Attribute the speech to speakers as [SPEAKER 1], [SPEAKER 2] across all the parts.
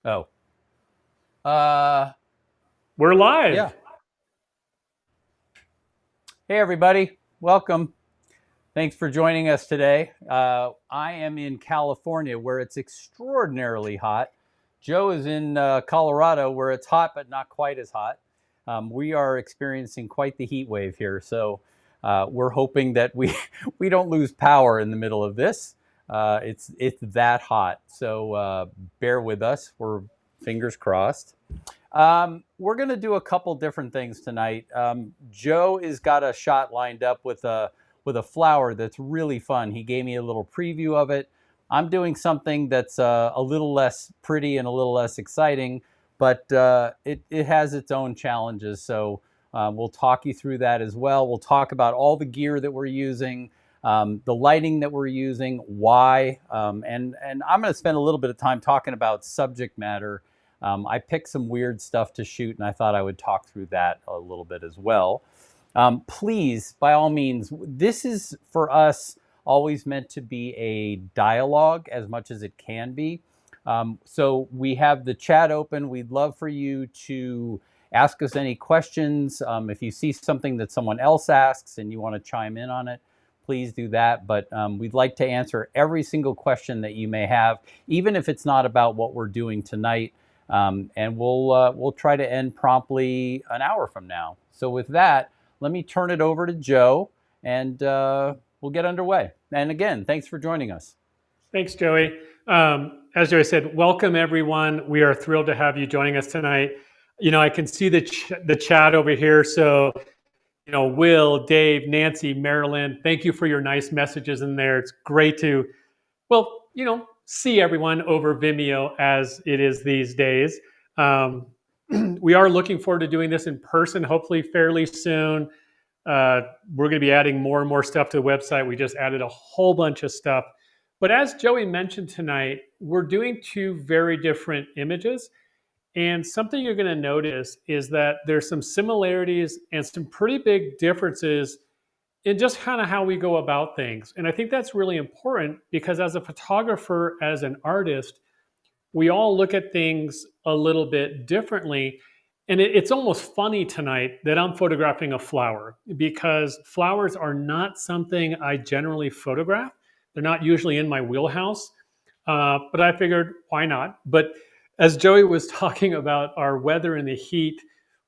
[SPEAKER 1] Oh, uh,
[SPEAKER 2] We're
[SPEAKER 1] yeah.
[SPEAKER 2] live.
[SPEAKER 1] Hey, everybody. Welcome. Thanks for joining us today. I am in California where it's extraordinarily hot. Joe is in Colorado where it's hot, but not quite as hot. We are experiencing quite the heat wave here. So we're hoping that we, we don't lose power in the middle of this. It's that hot. So bear with us. We're fingers crossed. We're going to do a couple different things tonight. Joe has got a shot lined up with a flower that's really fun. He gave me a little preview of it. I'm doing something that's a little less pretty and a little less exciting, but it has its own challenges. So we'll talk you through that as well. We'll talk about all the gear that we're using, the lighting that we're using, why, and I'm going to spend a little bit of time talking about subject matter. I picked some weird stuff to shoot, and I thought I would talk through that a little bit as well. Please, by all means, this is for us always meant to be a dialogue as much as it can be. So we have the chat open. We'd love for you to ask us any questions. If you see something that someone else asks and you want to chime in on it, please do that. But we'd like to answer every single question that you may have, even if it's not about what we're doing tonight. And we'll try to end promptly an hour from now. So with that, let me turn it over to Joe, and we'll get underway. And again, thanks for joining us.
[SPEAKER 2] Thanks, Joey. As Joey said, welcome everyone. We are thrilled to have you joining us tonight. I can see the chat over here. So, Will, Dave, Nancy, Marilyn, thank you for your nice messages in there. It's great to, see everyone over Vimeo as it is these days. We are looking forward to doing this in person, hopefully fairly soon. We're going to be adding more and more stuff to the website. We just added a whole bunch of stuff. But as Joey mentioned tonight, we're doing two very different images. And something you're going to notice is that there's some similarities and some pretty big differences in just kind of how we go about things. And I think that's really important because as a photographer, as an artist, we all look at things a little bit differently. And it's almost funny tonight that I'm photographing a flower because flowers are not something I generally photograph. They're not usually in my wheelhouse. But I figured, why not? But as Joey was talking about our weather and the heat,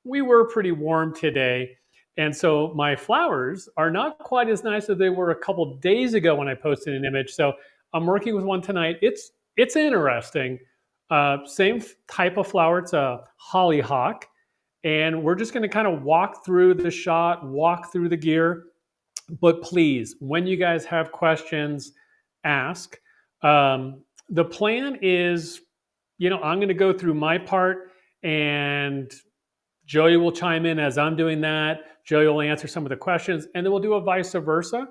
[SPEAKER 2] we were pretty warm today. And so my flowers are not quite as nice as they were a couple days ago when I posted an image. So I'm working with one tonight. It's interesting. Same type of flower. It's a hollyhock. And we're just going to kind of walk through the shot, walk through the gear. But please, when you guys have questions, ask. The plan is, I'm going to go through my part and Joey will chime in as I'm doing that. Joey will answer some of the questions and then we'll do a vice versa.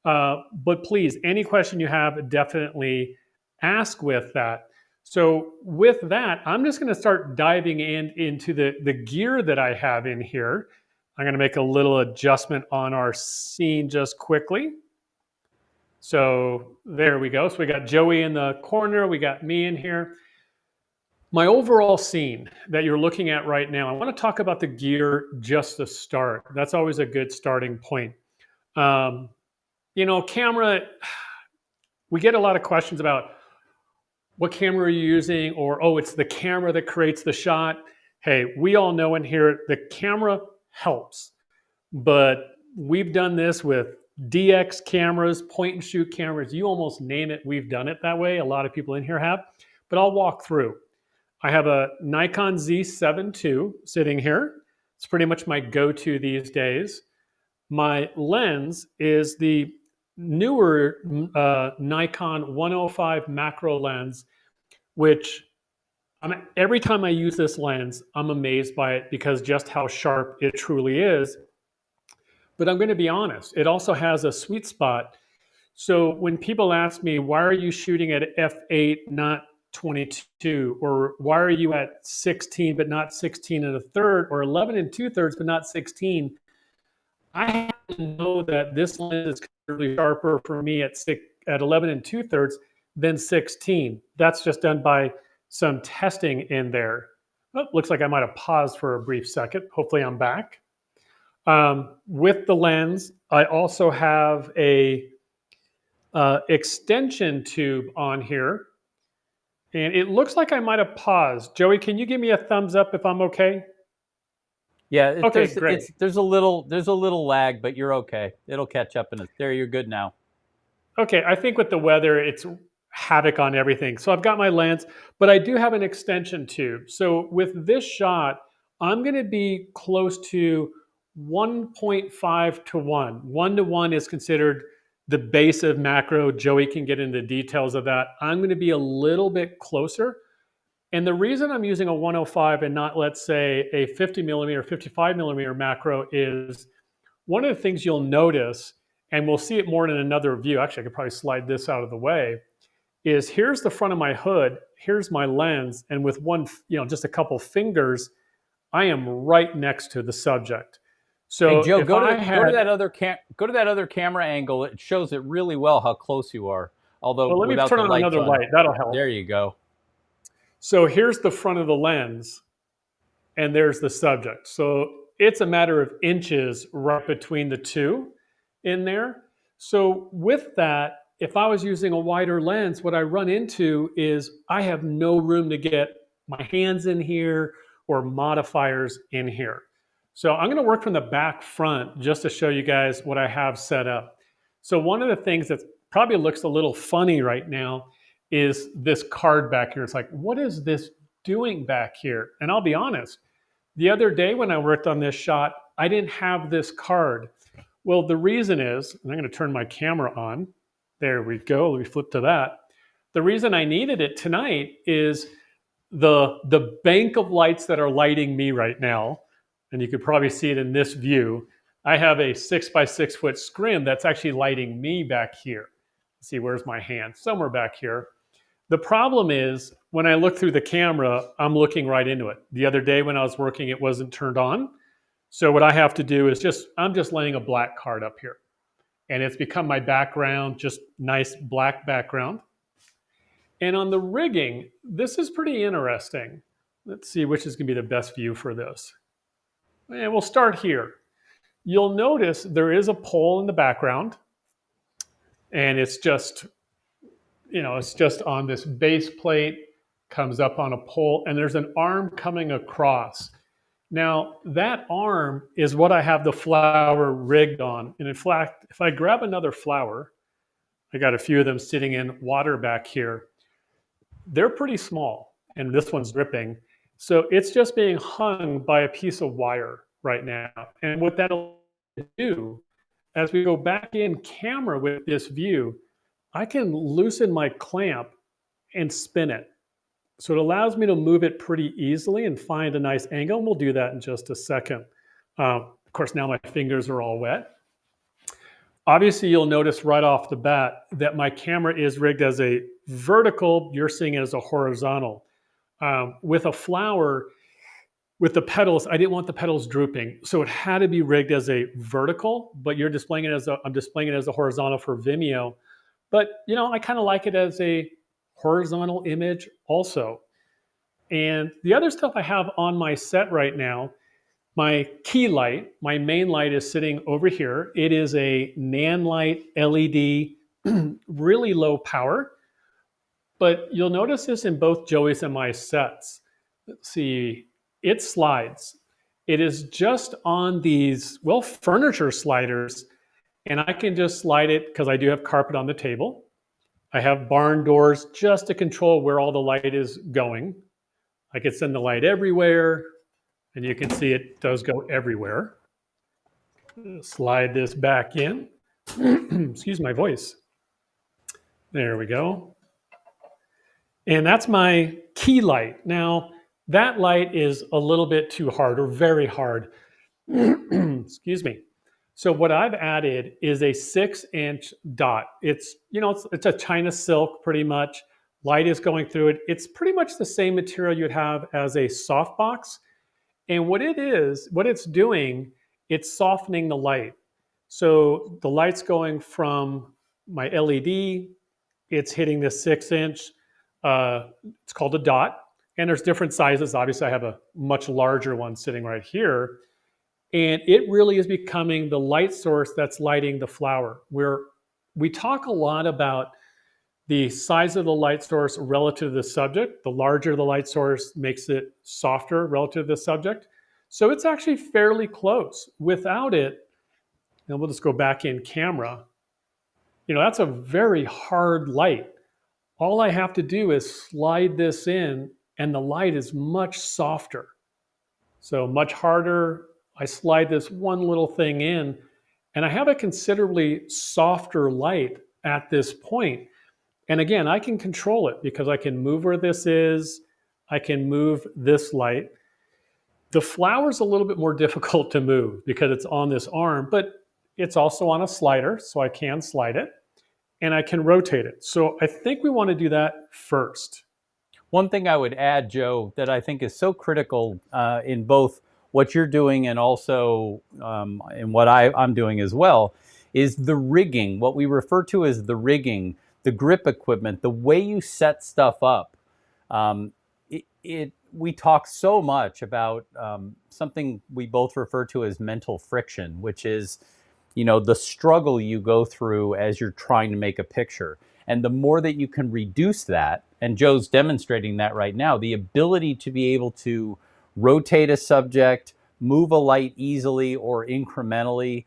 [SPEAKER 2] But please, any question you have, definitely ask with that. So with that, I'm just going to start diving into the gear that I have in here. I'm going to make a little adjustment on our scene just quickly. So there we go. So we got Joey in the corner. We got me in here. My overall scene that you're looking at right now, I want to talk about the gear just to start. That's always a good starting point. Camera, we get a lot of questions about what camera are you using, or, oh, it's the camera that creates the shot. Hey, we all know in here the camera helps, but we've done this with DX cameras, point and shoot cameras. You almost name it, we've done it that way. A lot of people in here have, but I'll walk through. I have a Nikon Z7 II sitting here. It's pretty much my go-to these days. My lens is the newer Nikon 105 macro lens, which every time I use this lens, I'm amazed by it because just how sharp it truly is. But I'm going to be honest, it also has a sweet spot. So when people ask me, why are you shooting at f8, not 22? Or why are you at 16, but not 16 and a third, or 11 and 2/3, but not 16? I have to know that this lens is considerably sharper for me at 11 and 2/3 than 16. That's just done by some testing in there. Oh, looks like I might have paused for a brief second. Hopefully I'm back. With the lens, I also have a extension tube on here. And it looks like I might have paused. Joey, can you give me a thumbs up if I'm okay?
[SPEAKER 1] Yeah,
[SPEAKER 2] Okay, great.
[SPEAKER 1] there's a little lag, but you're okay. It'll catch up in a. There, you're good now.
[SPEAKER 2] Okay, I think with the weather, it's havoc on everything. So I've got my lens, but I do have an extension tube. So with this shot, I'm going to be close to 1.5 to 1. 1 to 1 is considered the base of macro. Joey can get into the details of that. I'm going to be a little bit closer. And the reason I'm using a 105 and not, let's say, a 50 millimeter, 55 millimeter macro is one of the things you'll notice, and we'll see it more in another view. Actually, I could probably slide this out of the way. Is here's the front of my hood, here's my lens, and with one, just a couple fingers, I am right next to the subject.
[SPEAKER 1] Hey
[SPEAKER 2] So
[SPEAKER 1] Joe,
[SPEAKER 2] if I
[SPEAKER 1] go to
[SPEAKER 2] had,
[SPEAKER 1] that other go to that other camera angle. It shows it really well how close you are. Although
[SPEAKER 2] well, let me
[SPEAKER 1] without
[SPEAKER 2] turn
[SPEAKER 1] the
[SPEAKER 2] on
[SPEAKER 1] lights
[SPEAKER 2] another
[SPEAKER 1] on.
[SPEAKER 2] light. That'll help.
[SPEAKER 1] There you go.
[SPEAKER 2] So here's the front of the lens, and there's the subject. So it's a matter of inches right between the two in there. So with that, if I was using a wider lens, what I run into is I have no room to get my hands in here or modifiers in here. So I'm going to work from the back front just to show you guys what I have set up. So one of the things that probably looks a little funny right now is this card back here. It's like, what is this doing back here? And I'll be honest, the other day when I worked on this shot, I didn't have this card. Well, the reason is, and I'm going to turn my camera on. There we go. Let me flip to that. The reason I needed it tonight is the bank of lights that are lighting me right now, and you could probably see it in this view. I have a 6 by 6 foot scrim that's actually lighting me back here. Let's see, where's my hand? Somewhere back here. The problem is when I look through the camera, I'm looking right into it. The other day when I was working, it wasn't turned on. So what I have to do is I'm just laying a black card up here. And it's become my background, just nice black background. And on the rigging, this is pretty interesting. Let's see which is going to be the best view for this. And we'll start here. You'll notice there is a pole in the background, and it's just on this base plate, comes up on a pole, and there's an arm coming across. Now, that arm is what I have the flower rigged on. And in fact, if I grab another flower, I got a few of them sitting in water back here. They're pretty small, and this one's dripping. So it's just being hung by a piece of wire right now. And what that'll do, as we go back in camera with this view, I can loosen my clamp and spin it. So it allows me to move it pretty easily and find a nice angle. And we'll do that in just a second. Of course, now my fingers are all wet. Obviously, you'll notice right off the bat that my camera is rigged as a vertical. You're seeing it as a horizontal. With a flower, with the petals, I didn't want the petals drooping. So it had to be rigged as a vertical, but I'm displaying it as a horizontal for Vimeo. But, I kind of like it as a horizontal image also. And the other stuff I have on my set right now, my key light, my main light is sitting over here. It is a Nanlite LED, really low power. But you'll notice this in both Joey's and my sets. Let's see, it slides. It is just on these, furniture sliders, and I can just slide it because I do have carpet on the table. I have barn doors just to control where all the light is going. I could send the light everywhere, and you can see it does go everywhere. Slide this back in. Excuse my voice. There we go. And that's my key light. Now, that light is a little bit too hard or very hard. Excuse me. So what I've added is a 6-inch dot. It's a China silk pretty much. Light is going through it. It's pretty much the same material you'd have as a softbox. And what it's doing, it's softening the light. So the light's going from my LED, it's hitting the 6-inch. It's called a dot. And there's different sizes. Obviously, I have a much larger one sitting right here. And it really is becoming the light source that's lighting the flower. We talk a lot about the size of the light source relative to the subject. The larger the light source makes it softer relative to the subject. So it's actually fairly close. Without it, and we'll just go back in camera, that's a very hard light. All I have to do is slide this in, and the light is much softer. So much harder. I slide this one little thing in, and I have a considerably softer light at this point. And again, I can control it because I can move where this is. I can move this light. The flower's a little bit more difficult to move because it's on this arm, but it's also on a slider, so I can slide it and I can rotate it. So I think we want to do that first.
[SPEAKER 1] One thing I would add, Joe, that I think is so critical in both what you're doing and also in what I'm doing as well, is the rigging, what we refer to as the rigging, the grip equipment, the way you set stuff up. We talk so much about something we both refer to as mental friction, which is, the struggle you go through as you're trying to make a picture. And the more that you can reduce that, and Joe's demonstrating that right now, the ability to be able to rotate a subject, move a light easily or incrementally,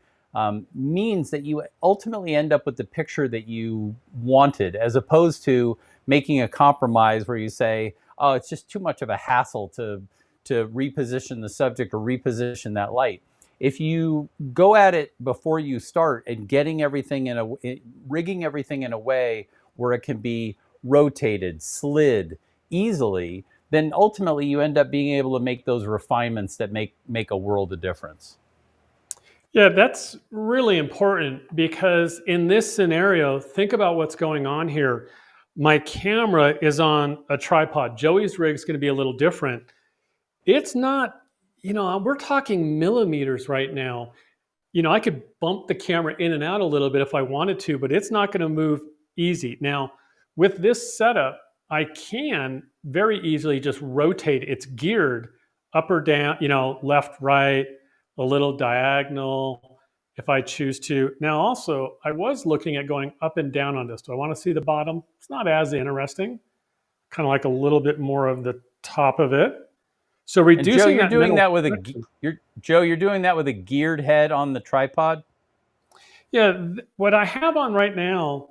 [SPEAKER 1] means that you ultimately end up with the picture that you wanted, as opposed to making a compromise where you say, oh, it's just too much of a hassle to reposition the subject or reposition that light. If you go at it before you start and rigging everything in a way where it can be rotated, slid easily, then ultimately you end up being able to make those refinements that make a world of difference.
[SPEAKER 2] Yeah, that's really important because in this scenario, think about what's going on here. My camera is on a tripod. Joey's rig is going to be a little different. It's not, we're talking millimeters right now. I could bump the camera in and out a little bit if I wanted to, but it's not going to move easy. Now, with this setup, I can very easily just rotate. It's geared up or down, left, right, a little diagonal if I choose to. Now, also, I was looking at going up and down on this. Do I want to see the bottom? It's not as interesting. Kind of like a little bit more of the top of it. So reducing
[SPEAKER 1] and Joe, you're
[SPEAKER 2] that
[SPEAKER 1] doing that with
[SPEAKER 2] friction.
[SPEAKER 1] you're doing that with a geared head on the tripod.
[SPEAKER 2] Yeah, what I have on right now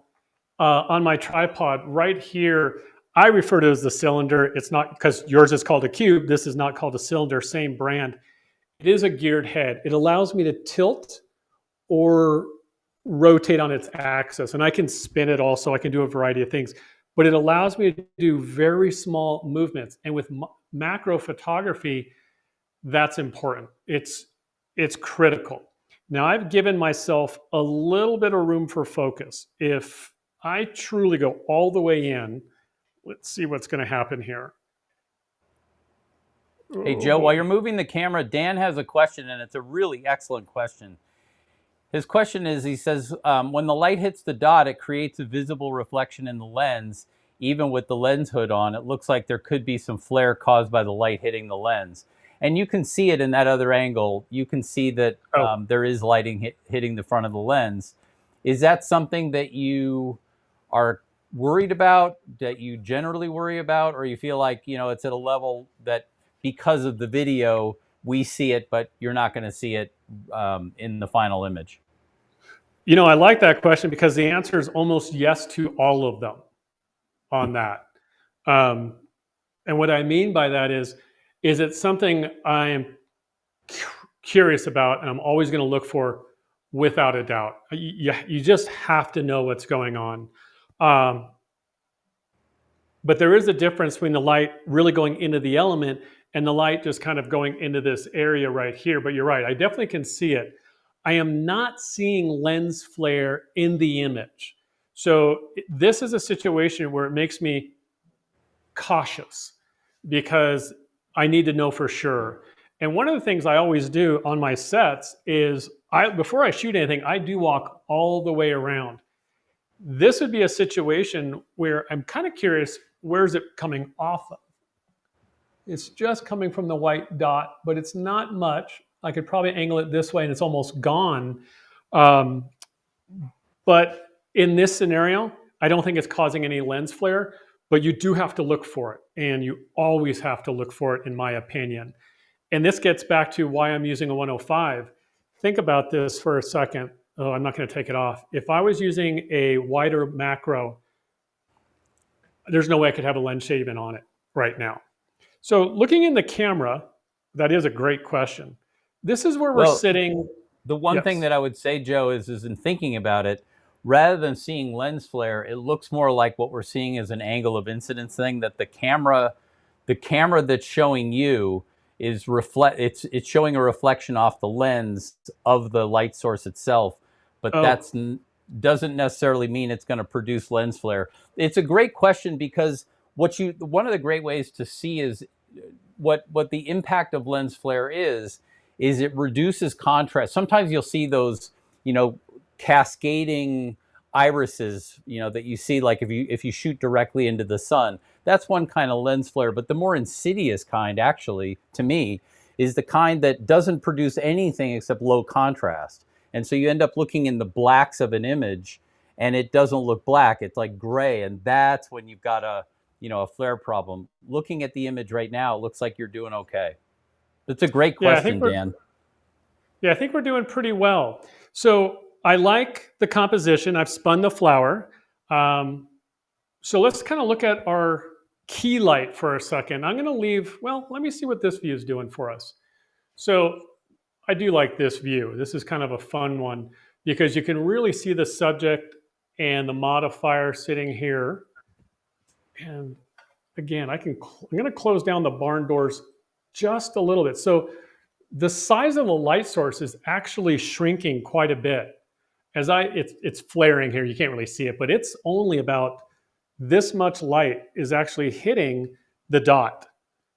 [SPEAKER 2] on my tripod right here, I refer to it as the cylinder. It's not because yours is called a cube. This is not called a cylinder, same brand. It is a geared head. It allows me to tilt or rotate on its axis. And I can spin it also. I can do a variety of things. But it allows me to do very small movements. And with macro photography, that's important. It's critical. Now I've given myself a little bit of room for focus. If I truly go all the way in, let's see what's going to happen here.
[SPEAKER 1] Hey,
[SPEAKER 2] Oh
[SPEAKER 1] Joe, while
[SPEAKER 2] boy.
[SPEAKER 1] you're moving the camera, Dan has a question, and it's a really excellent question. His question is, he says, when the light hits the dot, it creates a visible reflection in the lens. Even with the lens hood on, it looks like there could be some flare caused by the light hitting the lens. And you can see it in that other angle. You can see that
[SPEAKER 2] Oh,
[SPEAKER 1] there is lighting hitting the front of the lens. Is that something that you are worried about, that you generally worry about, or you feel like, it's at a level that because of the video, we see it, but you're not going to see it in the final image?
[SPEAKER 2] I like that question because the answer is almost yes to all of them on that. Um, and what I mean by that is it something I am curious about and I'm always going to look for without a doubt. You just have to know what's going on. But there is a difference between the light really going into the element and the light just kind of going into this area right here. But you're right, I definitely can see it. I am not seeing lens flare in the image. So this is a situation where it makes me cautious because I need to know for sure. And one of the things I always do on my sets is before I shoot anything, I do walk all the way around. This would be a situation where I'm kind of curious, where's it coming off of? It's just coming from the white dot, but it's not much. I could probably angle it this way and it's almost gone. Um, but in this scenario, I don't think it's causing any lens flare, but you do have to look for it. And you always have to look for it, in my opinion. And this gets back to why I'm using a 105. Think about this for a second. Oh, I'm not going to take it off. If I was using a wider macro, there's no way I could have a lens shade even on it right now. So looking in the camera, that is a great question. This is where we're
[SPEAKER 1] Well,
[SPEAKER 2] sitting.
[SPEAKER 1] the one thing
[SPEAKER 2] Yes.
[SPEAKER 1] that I would say, Joe, is in thinking about it, rather than seeing lens flare, it looks more like what we're seeing is an angle of incidence thing, that the camera that's showing you is it's showing a reflection off the lens of the light source itself, but
[SPEAKER 2] Oh,
[SPEAKER 1] doesn't necessarily mean it's going to produce lens flare. It's a great question because one of the great ways to see is what the impact of lens flare is it reduces contrast. Sometimes you'll see those, cascading irises, that you see, like if you shoot directly into the sun. That's one kind of lens flare, but the more insidious kind, actually, to me, is the kind that doesn't produce anything except low contrast. And so you end up looking in the blacks of an image and it doesn't look black, it's like gray, and that's when you've got a flare problem. Looking at the image right now, it looks like you're doing okay. That's a great
[SPEAKER 2] yeah, I think
[SPEAKER 1] question,
[SPEAKER 2] we're
[SPEAKER 1] Dan.
[SPEAKER 2] yeah, I think we're doing pretty well. So I like the composition. I've spun the flower. Um, so let's kind of look at our key light for a second. I'm going to leave. Well, let me see what this view is doing for us. So I do like this view. This is kind of a fun one because you can really see the subject and the modifier sitting here. And again, I'm going to close down the barn doors just a little bit. So the size of the light source is actually shrinking quite a bit. It's flaring here. You can't really see it, but it's only about this much light is actually hitting the dot.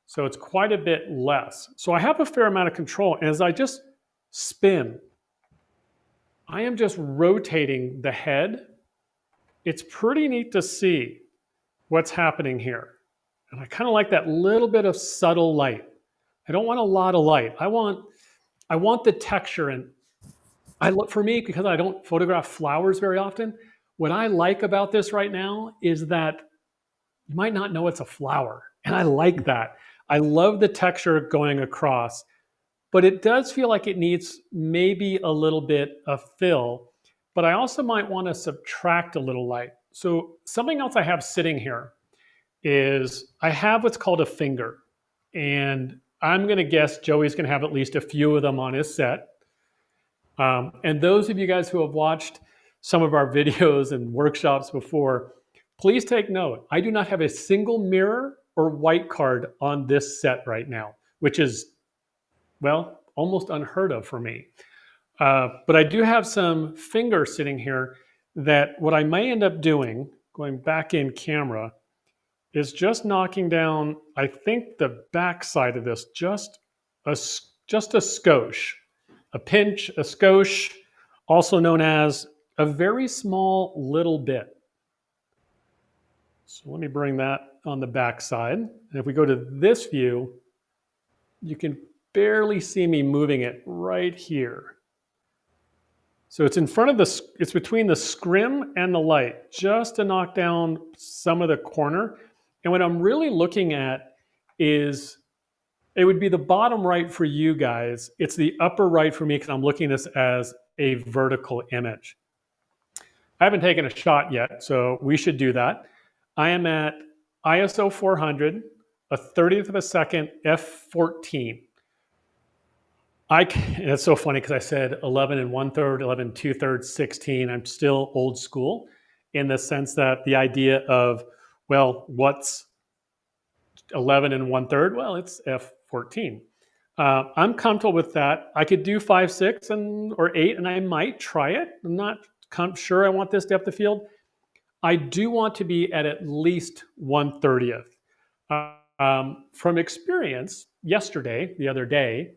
[SPEAKER 2] So it's quite a bit less. So I have a fair amount of control. And as I just spin, I am just rotating the head. It's pretty neat to see what's happening here. And I kind of like that little bit of subtle light. I don't want a lot of light. I want the texture. And for me, because I don't photograph flowers very often, what I like about this right now is that you might not know it's a flower. And I like that. I love the texture going across, but it does feel like it needs maybe a little bit of fill. But I also might want to subtract a little light. So something else I have sitting here is I have what's called a finger. And I'm going to guess Joey's going to have at least a few of them on his set. And those of you guys who have watched some of our videos and workshops before, please take note. I do not have a single mirror or white card on this set right now, which is, well, almost unheard of for me. But I do have some fingers sitting here that what I may end up doing, going back in camera, is just knocking down, I think, the back side of this just a skosh. A pinch, a skosh, also known as a very small little bit. So let me bring that on the back side. And if we go to this view, you can barely see me moving it right here. So it's in front of it's between the scrim and the light, just to knock down some of the corner. And what I'm really looking at is, it would be the bottom right for you guys. It's the upper right for me because I'm looking at this as a vertical image. I haven't taken a shot yet, so we should do that. I am at ISO 400, a 30th of a second, f14. It's so funny because I said 11 and 1/3, 11 2/3, 16. I'm still old school in the sense that the idea of, well, what's 11 and 1/3? Well, it's f14. I'm comfortable with that. I could do 5, 6, or 8, and I might try it. I'm not sure I want this depth of field. I do want to be at least 1/30th. From experience, the other day,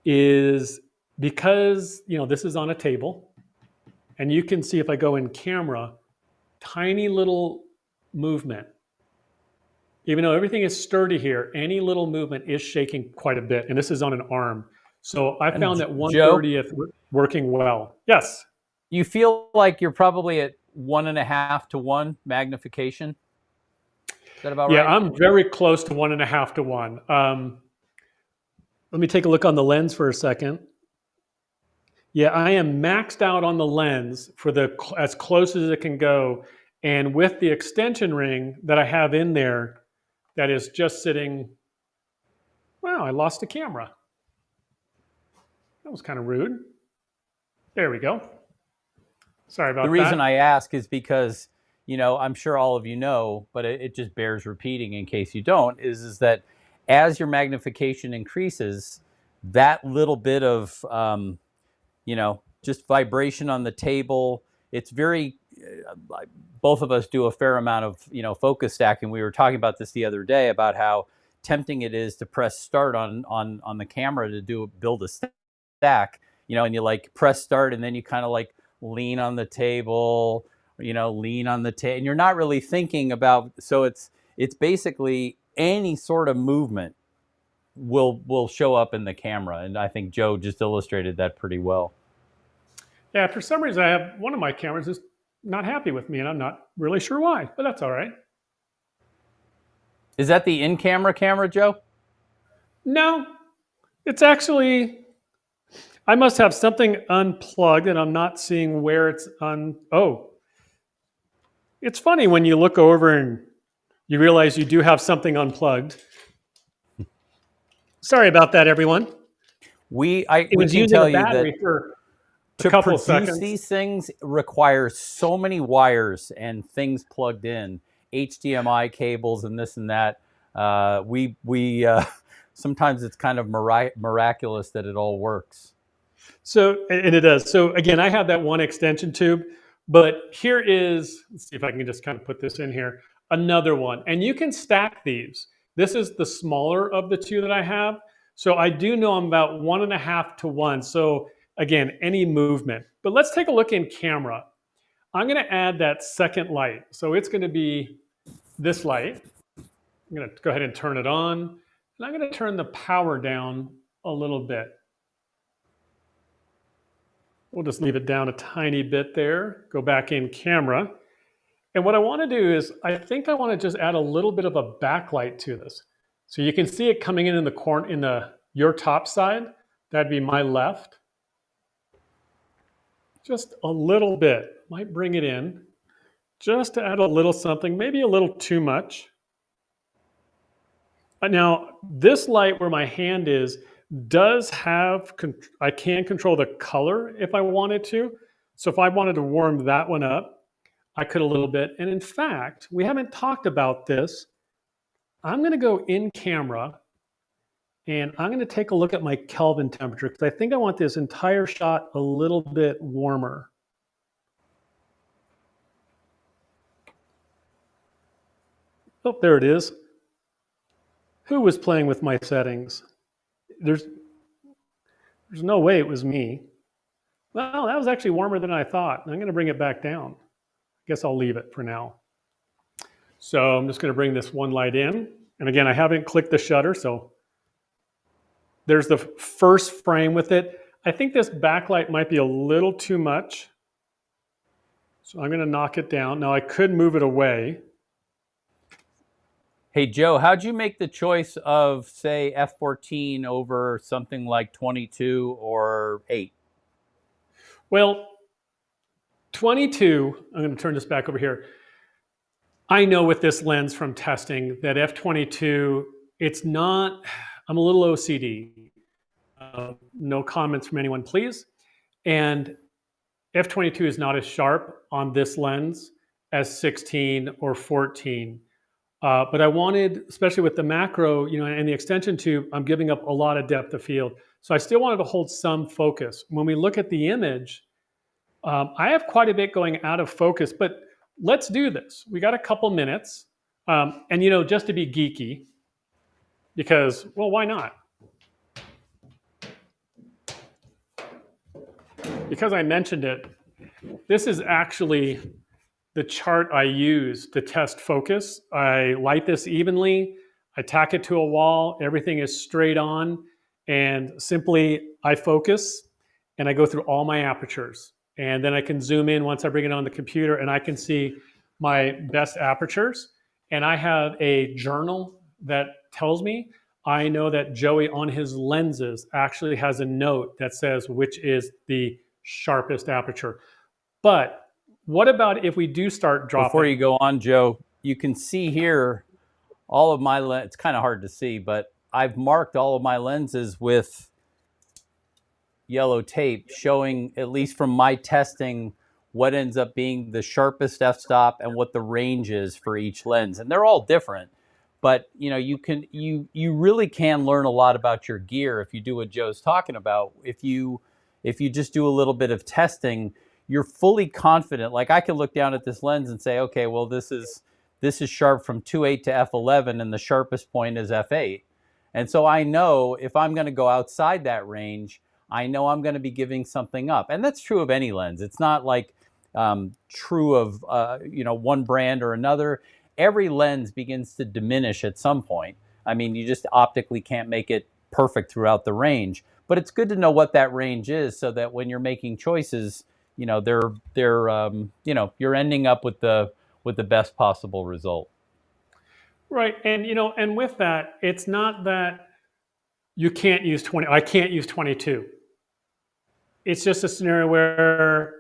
[SPEAKER 2] is because this is on a table, and you can see if I go in camera, tiny little movement, even though everything is sturdy here, any little movement is shaking quite a bit. And this is on an arm. So I
[SPEAKER 1] And
[SPEAKER 2] found that
[SPEAKER 1] Joe,
[SPEAKER 2] 1/30th working well. Yes.
[SPEAKER 1] you feel like you're probably at 1.5 to 1 magnification. Is that about
[SPEAKER 2] Yeah,
[SPEAKER 1] right?
[SPEAKER 2] I'm very close to 1.5 to 1. Let me take a look on the lens for a second. Yeah, I am maxed out on the lens for as close as it can go. And with the extension ring that I have in there, that is just sitting, wow, I lost the camera. That was kind of rude. There we go. Sorry
[SPEAKER 1] The
[SPEAKER 2] about
[SPEAKER 1] reason I
[SPEAKER 2] that.
[SPEAKER 1] ask is because, I'm sure all of you know, but it just bears repeating in case you don't, is that as your magnification increases, that little bit of, just vibration on the table, it's very, both of us do a fair amount of, focus stacking. We were talking about this the other day about how tempting it is to press start on the camera to build a stack, and you like press start and then you kind of like lean on the table, lean on the table, and you're not really thinking about. So it's basically any sort of movement will show up in the camera, and I think Joe just illustrated that pretty well.
[SPEAKER 2] Yeah, for some reason, I have one of my cameras is not happy with me, and I'm not really sure why, but that's all right.
[SPEAKER 1] Is that the in-camera camera, Joe?
[SPEAKER 2] No, it's actually, I must have something unplugged and I'm not seeing where it's on. Oh, it's funny when you look over and you realize you do have something unplugged. Sorry about that, everyone.
[SPEAKER 1] We
[SPEAKER 2] It was
[SPEAKER 1] can
[SPEAKER 2] using a
[SPEAKER 1] tell you that
[SPEAKER 2] battery for a
[SPEAKER 1] to
[SPEAKER 2] couple
[SPEAKER 1] produce
[SPEAKER 2] seconds.
[SPEAKER 1] these things requires so many wires and things plugged in, HDMI cables and this and that. We sometimes it's kind of miraculous that it all works.
[SPEAKER 2] So, and it does. So again, I have that one extension tube, but here is, let's see if I can just kind of put this in here, another one. And you can stack these. This is the smaller of the two that I have. So I do know I'm about 1.5 to 1. So again, any movement. But let's take a look in camera. I'm going to add that second light. So it's going to be this light. I'm going to go ahead and turn it on. And I'm going to turn the power down a little bit. We'll just leave it down a tiny bit there. Go back in camera. And what I want to do is, I think I want to just add a little bit of a backlight to this. So you can see it coming in the corner, in your top side. That'd be my left. Just a little bit. Might bring it in. Just to add a little something, maybe a little too much. Now, this light where my hand is does have, I can control the color if I wanted to. So if I wanted to warm that one up, I could a little bit. And in fact, we haven't talked about this. I'm going to go in camera and I'm going to take a look at my Kelvin temperature because I think I want this entire shot a little bit warmer. Oh, there it is. Who was playing with my settings? There's no way it was me. Well, that was actually warmer than I thought. I'm going to bring it back down. I guess I'll leave it for now. So I'm just going to bring this one light in. And again, I haven't clicked the shutter, so there's the first frame with it. I think this backlight might be a little too much. So I'm going to knock it down. Now I could move it away.
[SPEAKER 1] Hey, Joe, how'd you make the choice of, say, f14 over something like 22 or 8?
[SPEAKER 2] Well, 22, I'm going to turn this back over here. I know with this lens from testing that f22, it's not, I'm a little OCD. No comments from anyone, please. And f22 is not as sharp on this lens as 16 or 14. But I wanted, especially with the macro, and the extension tube, I'm giving up a lot of depth of field. So I still wanted to hold some focus. When we look at the image, I have quite a bit going out of focus, but let's do this. We got a couple minutes. And just to be geeky, because, well, why not? Because I mentioned it, this is actually the chart I use to test focus. I light this evenly, I tack it to a wall, everything is straight on, and simply I focus and I go through all my apertures. And then I can zoom in once I bring it on the computer and I can see my best apertures. And I have a journal that tells me, I know that Joey on his lenses actually has a note that says which is the sharpest aperture. But what about if we do start
[SPEAKER 1] Before
[SPEAKER 2] dropping?
[SPEAKER 1] you go on, Joe, you can see here all of my it's kind of hard to see, but I've marked all of my lenses with yellow tape showing, at least from my testing, what ends up being the sharpest f-stop and what the range is for each lens. And they're all different, but you really can learn a lot about your gear if you do what Joe's talking about. If you just do a little bit of testing, you're fully confident. Like, I can look down at this lens and say, okay, well, this is sharp from 2.8 to f11 and the sharpest point is f8. And so I know if I'm going to go outside that range, I know I'm going to be giving something up. And that's true of any lens. It's not like true of one brand or another. Every lens begins to diminish at some point. I mean, you just optically can't make it perfect throughout the range. But it's good to know what that range is, so that when you're making choices, you're ending up with the best possible result.
[SPEAKER 2] Right. And and with that, it's not that you can't use 20. I can't use 22. It's just a scenario where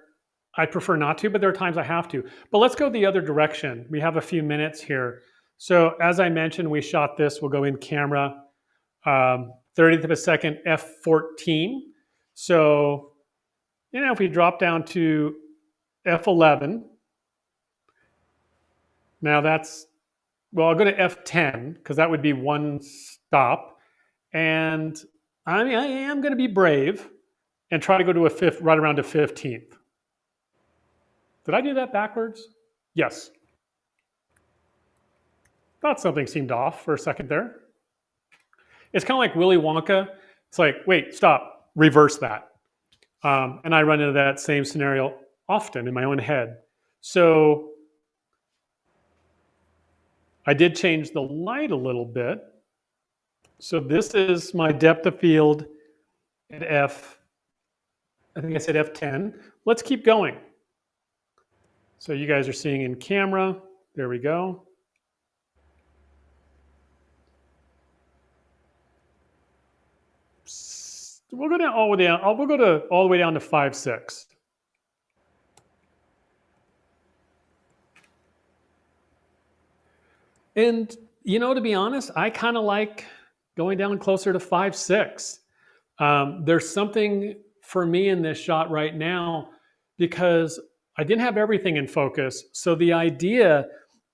[SPEAKER 2] I prefer not to, but there are times I have to. But let's go the other direction. We have a few minutes here. So as I mentioned, we shot this. We'll go in camera, 30th of a second, f14. So, if we drop down to f11, now I'll go to f10 because that would be one stop. And I am going to be brave and try to go to a fifth, right around to 15th. Did I do that backwards? Yes. Thought something seemed off for a second there. It's kind of like Willy Wonka. It's like, wait, stop, reverse that. And I run into that same scenario often in my own head. So I did change the light a little bit. So this is my depth of field at I think I said F10. Let's keep going. So you guys are seeing in camera. There we go. We'll go down all the way down. We'll go all the way down to 5.6. And to be honest, I kind of like going down closer to 5.6. There's something for me in this shot right now because I didn't have everything in focus. So the idea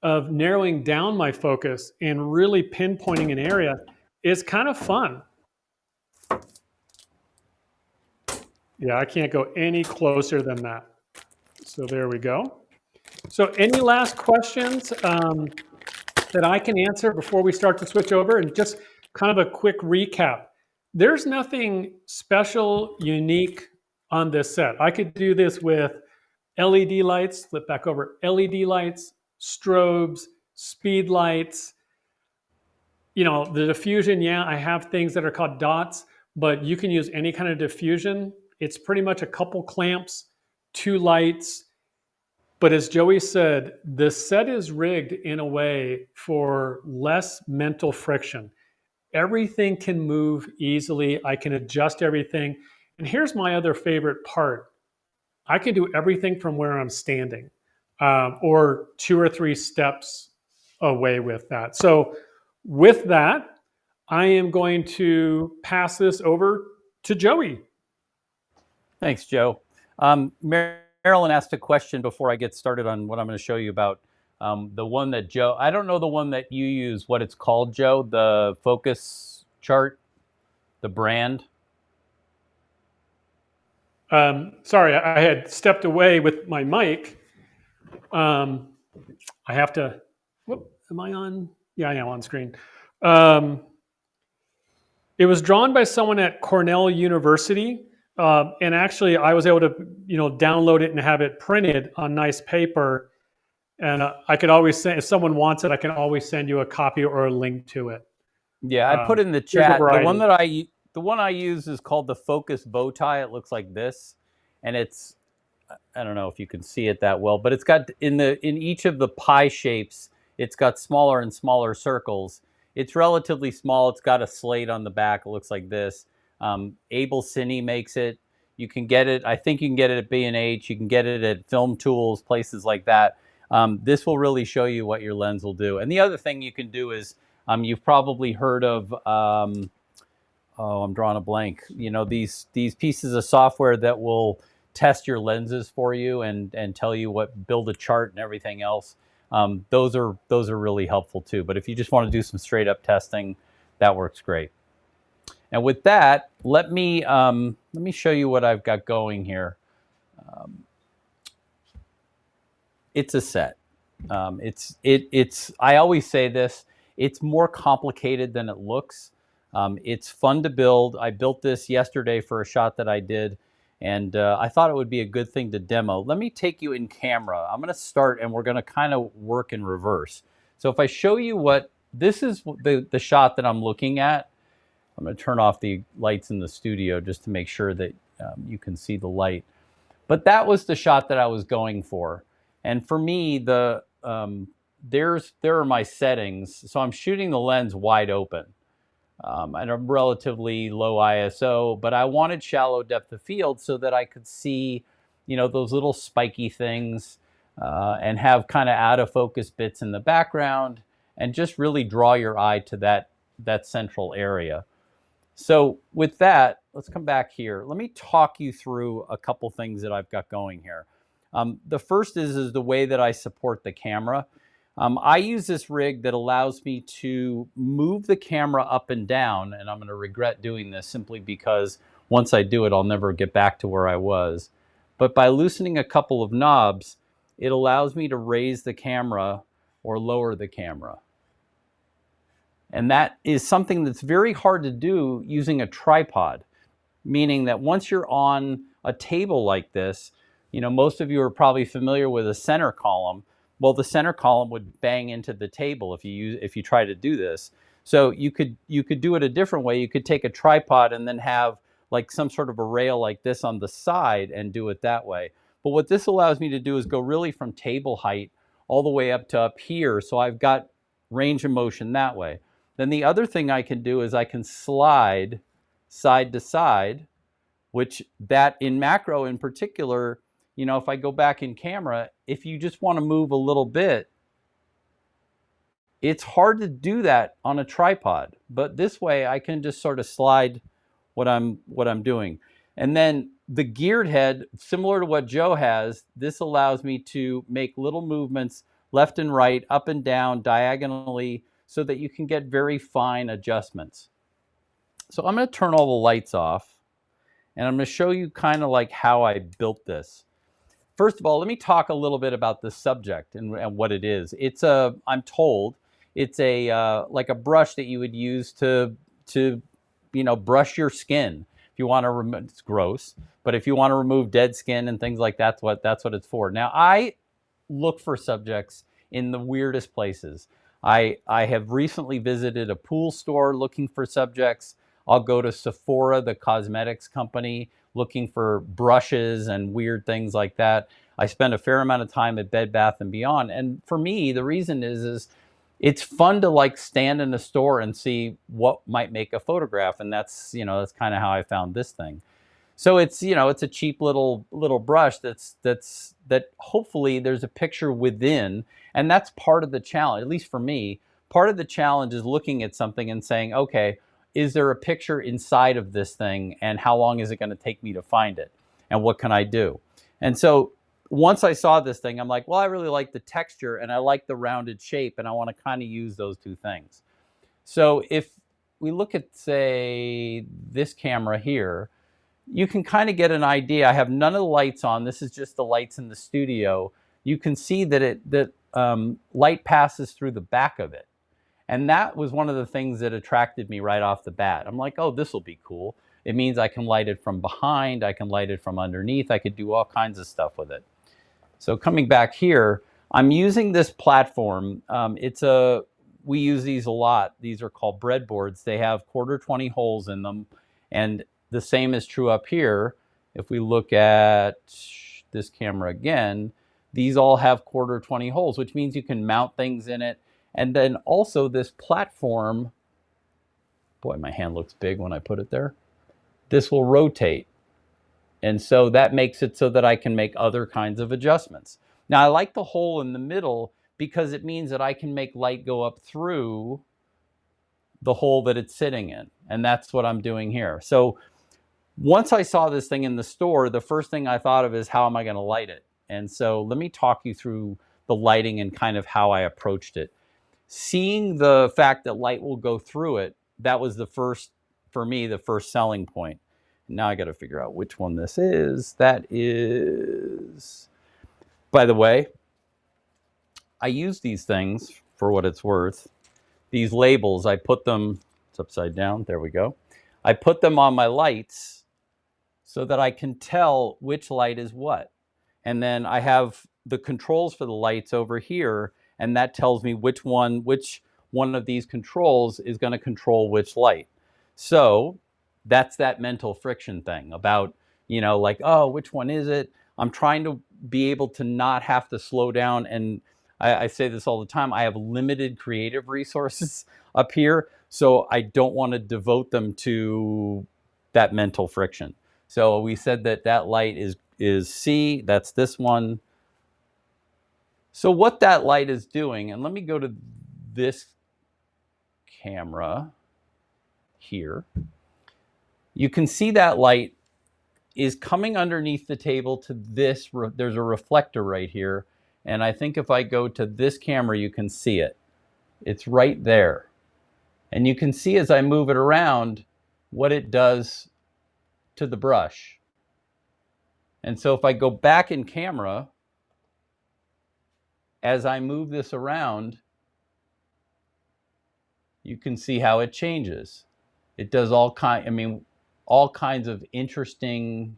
[SPEAKER 2] of narrowing down my focus and really pinpointing an area is kind of fun. Yeah, I can't go any closer than that. So there we go. So any last questions that I can answer before we start to switch over? And just kind of a quick recap. There's nothing special, unique on this set. I could do this with LED lights, flip back over, LED lights, strobes, speed lights. The diffusion, yeah, I have things that are called dots, but you can use any kind of diffusion. It's pretty much a couple clamps, 2 lights. But as Joey said, the set is rigged in a way for less mental friction. Everything can move easily. I can adjust everything. And here's my other favorite part. I can do everything from where I'm standing or 2 or 3 steps away with that. So with that, I am going to pass this over to Joey.
[SPEAKER 1] Thanks, Joe. Marilyn asked a question before I get started on what I'm going to show you about. The one that Joe, I don't know the one that you use, what it's called, Joe, the focus chart, the brand.
[SPEAKER 2] Sorry, I had stepped away with my mic. I have to, am I on? Yeah, I am on screen. It was drawn by someone at Cornell University. And actually I was able to, download it and have it printed on nice paper. And I could always send, if someone wants it, I can always send you a copy or a link to it.
[SPEAKER 1] Yeah, I put in the
[SPEAKER 2] There's a
[SPEAKER 1] chat.
[SPEAKER 2] variety.
[SPEAKER 1] The one I use is called the Focus Bow Tie. It looks like this, and it's, I don't know if you can see it that well, but it's got in each of the pie shapes, it's got smaller and smaller circles. It's relatively small. It's got a slate on the back. It looks like this. Abel Cine makes it. You can get it. I think you can get it at B&H. You can get it at Film Tools, places like that. This will really show you what your lens will do. And the other thing you can do is, you've probably heard of, oh, I'm drawing a blank. You know, these pieces of software that will test your lenses for you and tell you build a chart and everything else. Those are really helpful too. But if you just want to do some straight up testing, that works great. And with that, let me show you what I've got going here. It's a set. It's I always say this, it's more complicated than it looks. It's fun to build. I built this yesterday for a shot that I did, and I thought it would be a good thing to demo. Let me take you in camera. I'm going to start, and we're going to kind of work in reverse. So if I show you this is the shot that I'm looking at. I'm going to turn off the lights in the studio just to make sure that you can see the light. But that was the shot that I was going for. And for me, there are my settings. So I'm shooting the lens wide open at a relatively low ISO, but I wanted shallow depth of field so that I could see, you know, those little spiky things and have kind of out of focus bits in the background and just really draw your eye to that central area. So with that, let's come back here. Let me talk you through a couple things that I've got going here. The first is the way that I support the camera. I use this rig that allows me to move the camera up and down, and I'm going to regret doing this simply because once I do it, I'll never get back to where I was. But by loosening a couple of knobs, it allows me to raise the camera or lower the camera. And that is something that's very hard to do using a tripod, meaning that once you're on a table like this, you know, most of you are probably familiar with a center column. Well, the center column would bang into the table if you try to do this. So you could do it a different way. You could take a tripod and then have like some sort of a rail like this on the side and do it that way. But what this allows me to do is go really from table height all the way up to up here. So I've got range of motion that way. Then the other thing I can do is I can slide side to side, which that in macro in particular, you know, if I go back in camera, if you just want to move a little bit, it's hard to do that on a tripod. But this way I can just sort of slide what I'm doing. And then the geared head, similar to what Joe has, this allows me to make little movements left and right, up and down, diagonally, so that you can get very fine adjustments. So I'm going to turn all the lights off, and I'm going to show you kind of like how I built this. First of all, let me talk a little bit about the subject and what it is. I'm told it's like a brush that you would use to brush your skin. If you want to remove, it's gross, but if you want to remove dead skin and things like that, that's what it's for. Now, I look for subjects in the weirdest places. I have recently visited a pool store looking for subjects. I'll go to Sephora, the cosmetics company, looking for brushes and weird things like that. I spend a fair amount of time at Bed Bath & Beyond. And for me, the reason is it's fun to like stand in a store and see what might make a photograph. And that's kind of how I found this thing. So it's a cheap little brush that hopefully there's a picture within, and that's part of the challenge. At least for me, part of the challenge is looking at something and saying, okay, is there a picture inside of this thing, and how long is it going to take me to find it, and what can I do? And so once I saw this thing, I'm like, well, I really like the texture and I like the rounded shape, and I want to kind of use those two things. So if we look at, say, this camera here, you can kind of get an idea. I have none of the lights on. This is just the lights in the studio. You can see that light passes through the back of it. And that was one of the things that attracted me right off the bat. I'm like, oh, this will be cool. It means I can light it from behind. I can light it from underneath. I could do all kinds of stuff with it. So coming back here, I'm using this platform. We use these a lot. These are called breadboards. They have 1/4 holes in them, and the same is true up here. If we look at this camera again, these all have 1/4 holes, which means you can mount things in it. And then also this platform, boy, my hand looks big when I put it there. This will rotate. And so that makes it so that I can make other kinds of adjustments. Now, I like the hole in the middle because it means that I can make light go up through the hole that it's sitting in. And that's what I'm doing here. So once I saw this thing in the store, the first thing I thought of is, how am I going to light it? And so let me talk you through the lighting and kind of how I approached it. Seeing the fact that light will go through it, that was the first, for me, the first selling point. Now I got to figure out which one this is. That is, by the way, I use these things for what it's worth. These labels, I put them, it's upside down, there we go. I put them on my lights so that I can tell which light is what. And then I have the controls for the lights over here, and that tells me which one of these controls is going to control which light. So that's that mental friction thing about, like, oh, which one is it? I'm trying to be able to not have to slow down. And I say this all the time. I have limited creative resources up here, so I don't want to devote them to that mental friction. So we said that light is C, that's this one. So what that light is doing, and let me go to this camera here. You can see that light is coming underneath the table to this. There's a reflector right here. And I think if I go to this camera, you can see it. It's right there. And you can see as I move it around what it does to the brush. And so if I go back in camera, as I move this around, you can see how it changes. It does all kinds of interesting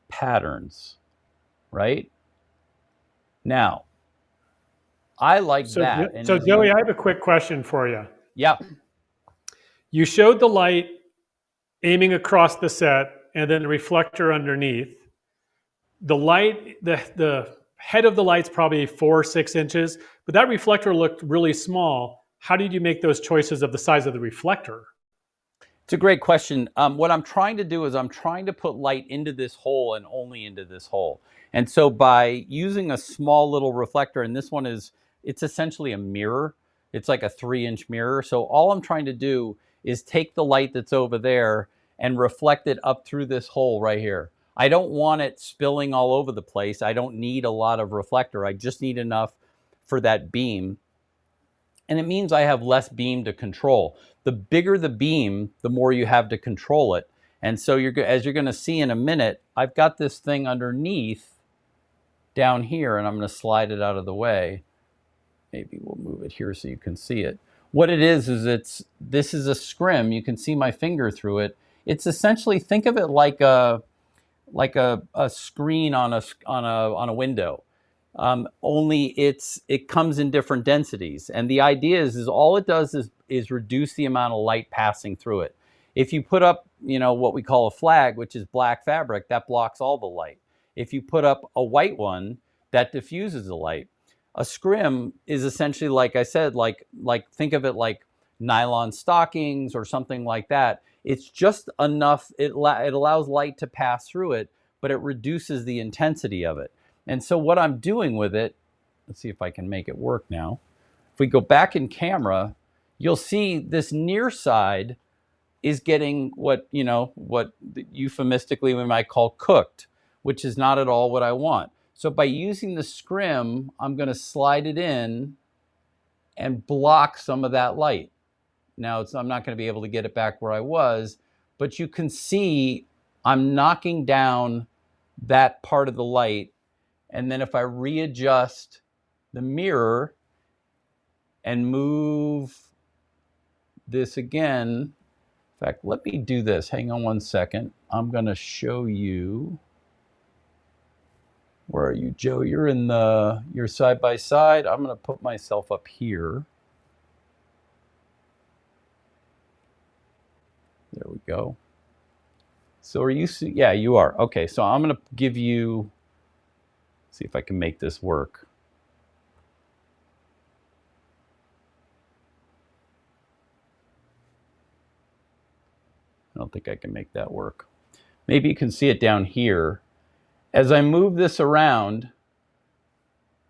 [SPEAKER 1] patterns, right? Now, I like that.
[SPEAKER 2] So Joey, I have a quick question for you.
[SPEAKER 1] Yeah.
[SPEAKER 2] You showed the light aiming across the set and then the reflector underneath. The light, the head of the light's probably 4 or 6 inches, but that reflector looked really small. How did you make those choices of the size of the reflector?
[SPEAKER 1] It's a great question. What I'm trying to do is I'm trying to put light into this hole and only into this hole. And so by using a small little reflector, and this one it's essentially a mirror. It's like a 3-inch mirror. So all I'm trying to do is take the light that's over there and reflect it up through this hole right here. I don't want it spilling all over the place. I don't need a lot of reflector. I just need enough for that beam. And it means I have less beam to control. The bigger the beam, the more you have to control it. And so as you're going to see in a minute, I've got this thing underneath down here, and I'm going to slide it out of the way. Maybe we'll move it here so you can see it. What it is this is a scrim. You can see my finger through it. It's essentially, think of it like a screen on a window. Only it comes in different densities. And the idea is all it does is reduce the amount of light passing through it. If you put up, what we call a flag, which is black fabric, that blocks all the light. If you put up a white one, that diffuses the light. A scrim is essentially, like I said, like think of it like nylon stockings or something like that. It's just enough, it allows light to pass through it, but it reduces the intensity of it. And so what I'm doing with it, let's see if I can make it work now. If we go back in camera, you'll see this near side is getting what euphemistically we might call cooked, which is not at all what I want. So by using the scrim, I'm going to slide it in and block some of that light. Now, I'm not going to be able to get it back where I was, but you can see I'm knocking down that part of the light. And then if I readjust the mirror and move this again, in fact, let me do this. Hang on one second. I'm going to show you. Where are you, Joe? You're side by side. I'm going to put myself up here. There we go. So are you, yeah, you are. Okay, so I'm going to give you, see if I can make this work. I don't think I can make that work. Maybe you can see it down here. As I move this around,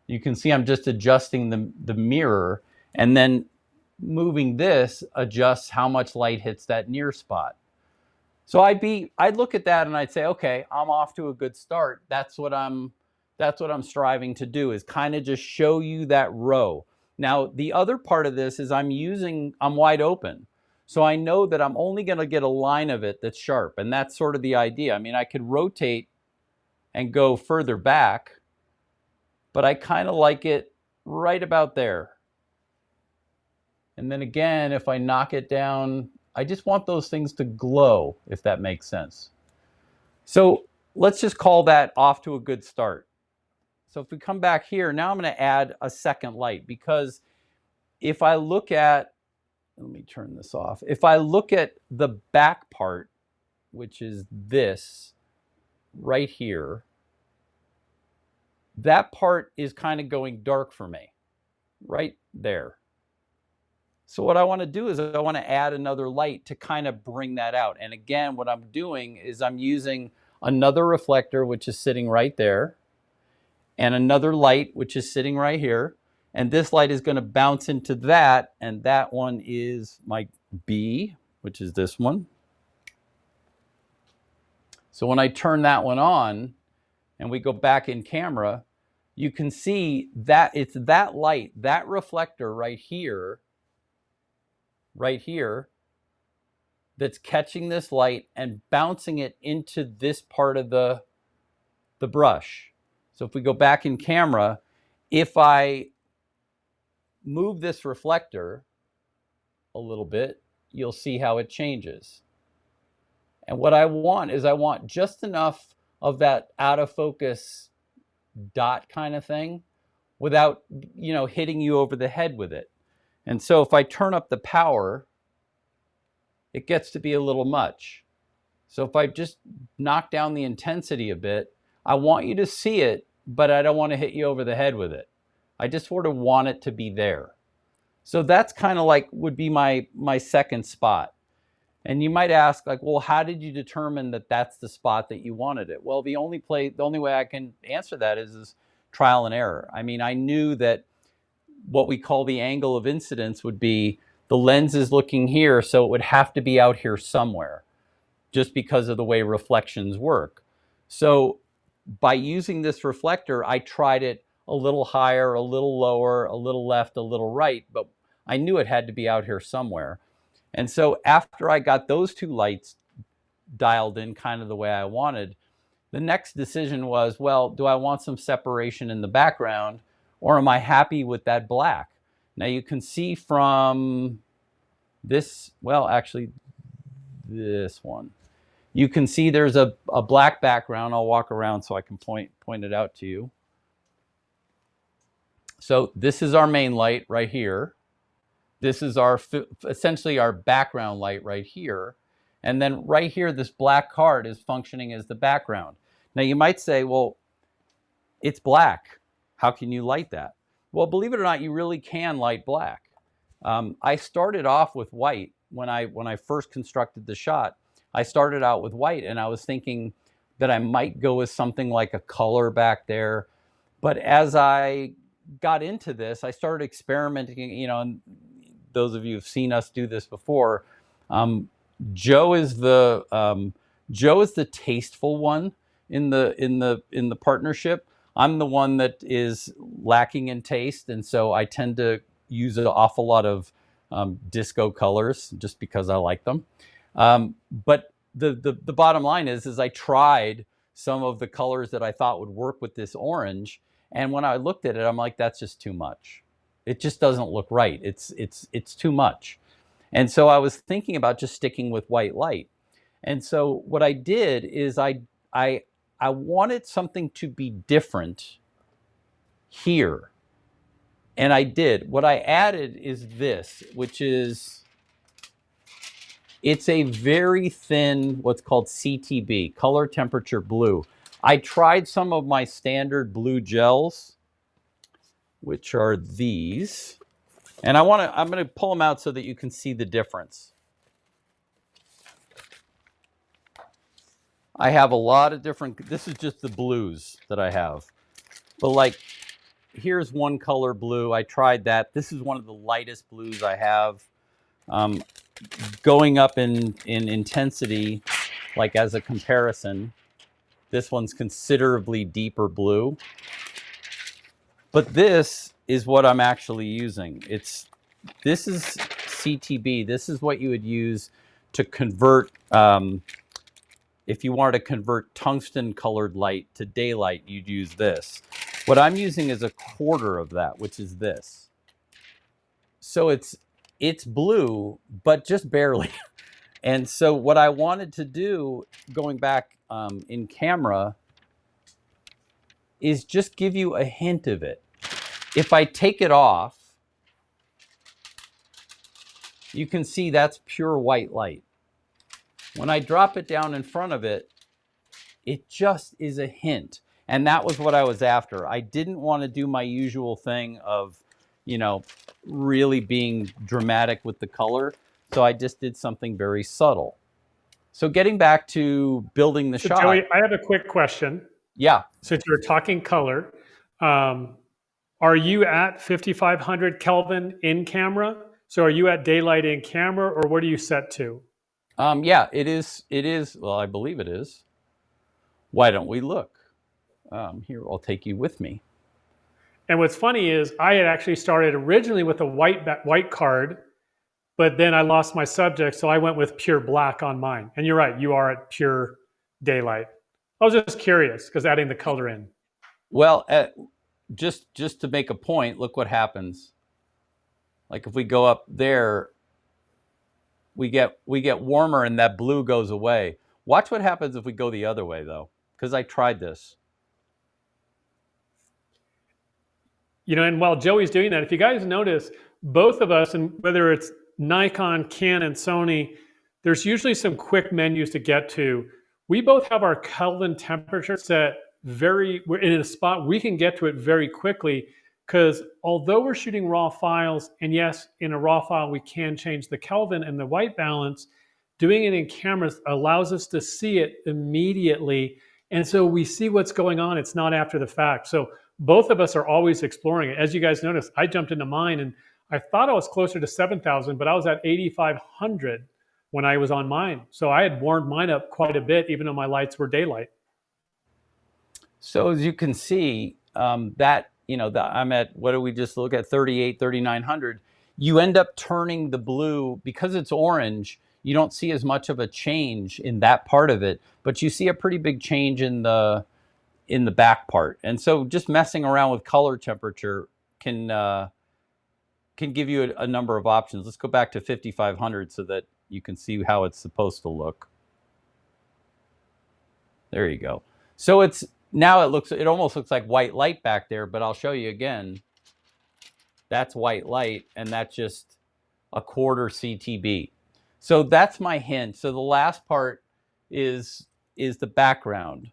[SPEAKER 1] you can see I'm just adjusting the mirror, and then moving this adjusts how much light hits that near spot. So I'd look at that and I'd say, okay, I'm off to a good start. That's what I'm striving to do, is kind of just show you that row. Now, the other part of this is I'm wide open. So I know that I'm only going to get a line of it that's sharp. And that's sort of the idea. I mean, I could rotate and go further back, but I kind of like it right about there. And then again, if I knock it down, I just want those things to glow, if that makes sense. So let's just call that off to a good start. So if we come back here, now I'm going to add a second light, because if I look at, let me turn this off. If I look at the back part, which is this right here, that part is kind of going dark for me, right there. So what I want to do is I want to add another light to kind of bring that out. And again, what I'm doing is I'm using another reflector, which is sitting right there, and another light, which is sitting right here. And this light is going to bounce into that, and that one is my B, which is this one. So when I turn that one on and we go back in camera, you can see that it's that light, that reflector right here, that's catching this light and bouncing it into this part of the brush. So if we go back in camera, if I move this reflector a little bit, you'll see how it changes. And what I want is I want just enough of that out of focus dot kind of thing without, hitting you over the head with it. And so if I turn up the power, it gets to be a little much. So if I just knock down the intensity a bit, I want you to see it, but I don't want to hit you over the head with it. I just sort of want it to be there. So that's kind of like would be my second spot. And you might ask, like, well, how did you determine that that's the spot that you wanted it? Well, the only way I can answer that is trial and error. I mean, I knew that what we call the angle of incidence would be the lens is looking here, so it would have to be out here somewhere, just because of the way reflections work. So by using this reflector, I tried it a little higher, a little lower, a little left, a little right, but I knew it had to be out here somewhere. And so after I got those two lights dialed in kind of the way I wanted, the next decision was, well, do I want some separation in the background, or am I happy with that black? Now you can see from this, well, actually this one, you can see there's a black background. I'll walk around so I can point it out to you. So this is our main light right here. This is essentially our background light right here. And then right here, this black card is functioning as the background. Now you might say, well, it's black. How can you light that? Well, believe it or not, you really can light black. I started off with white when I first constructed the shot. I started out with white, and I was thinking that I might go with something like a color back there. But as I got into this, I started experimenting, and those of you who've seen us do this before, Joe is the tasteful one in the partnership. I'm the one that is lacking in taste, and so I tend to use an awful lot of disco colors just because I like them. But the bottom line is I tried some of the colors that I thought would work with this orange, and when I looked at it, I'm like, that's just too much. It just doesn't look right. It's too much. And so I was thinking about just sticking with white light. And so what I did is I I wanted something to be different here. And I did. What I added is this, which is, it's a very thin, what's called CTB, color temperature blue. I tried some of my standard blue gels, which are these. And I'm going to pull them out so that you can see the difference. I have a lot of different, this is just the blues that I have. But like, here's one color blue. I tried that. This is one of the lightest blues I have. Going up in intensity, like as a comparison, this one's considerably deeper blue. But this is what I'm actually using. This is CTB. This is what you would use to convert, if you wanted to convert tungsten colored light to daylight, you'd use this. What I'm using is a quarter of that, which is this. So it's blue, but just barely. And so what I wanted to do, going back in camera, is just give you a hint of it. If I take it off, you can see that's pure white light. When I drop it down in front of it, it just is a hint. And that was what I was after. I didn't want to do my usual thing of, you know, really being dramatic with the color. So I just did something very subtle. So getting back to building the shot.
[SPEAKER 2] Joey, I have a quick question.
[SPEAKER 1] Yeah.
[SPEAKER 2] Since you're talking color, are you at 5500 Kelvin in camera? So are you at daylight in camera, or what are you set to?
[SPEAKER 1] Yeah, it is. It is. Well, I believe it is. Why don't we look? Here, I'll take you with me.
[SPEAKER 2] And what's funny is I had actually started originally with a white card, but then I lost my subject, so I went with pure black on mine. And you're right, you are at pure daylight. I was just curious because adding the color in.
[SPEAKER 1] Well, just to make a point, look what happens. Like if we go up there, we get warmer and that blue goes away. Watch what happens if we go the other way though, because I tried this.
[SPEAKER 2] You know, and while Joey's doing that, if you guys notice, both of us, and whether it's Nikon, Canon, Sony, there's usually some quick menus to get to. We both have our Kelvin temperature set we're in a spot we can get to it very quickly, because although we're shooting raw files, and yes, in a raw file we can change the Kelvin and the white balance, doing it in cameras allows us to see it immediately. And so we see what's going on. It's not after the fact. So both of us are always exploring it. As you guys noticed, I jumped into mine and I thought I was closer to 7,000, but I was at 8,500 when I was on mine. So I had warmed mine up quite a bit, even though my lights were daylight.
[SPEAKER 1] So as you can see, that, you know, I'm at, what do we just look at, 38, 3,900. You end up turning the blue, because it's orange, you don't see as much of a change in that part of it, but you see a pretty big change in the back part. And so just messing around with color temperature can give you a number of options. Let's go back to 5,500 so that you can see how it's supposed to look. There you go. So it almost looks like white light back there, but I'll show you again. That's white light, and that's just a quarter CTB. So that's my hint. So the last part is the background.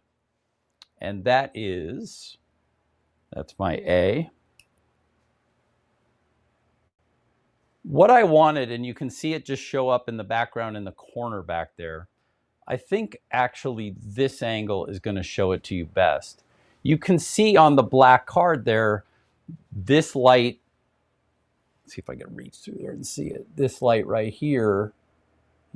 [SPEAKER 1] And that's my A. What I wanted, and you can see it just show up in the background in the corner back there, I think actually this angle is going to show it to you best. You can see on the black card there, this light, let's see if I can reach through there and see it. This light right here,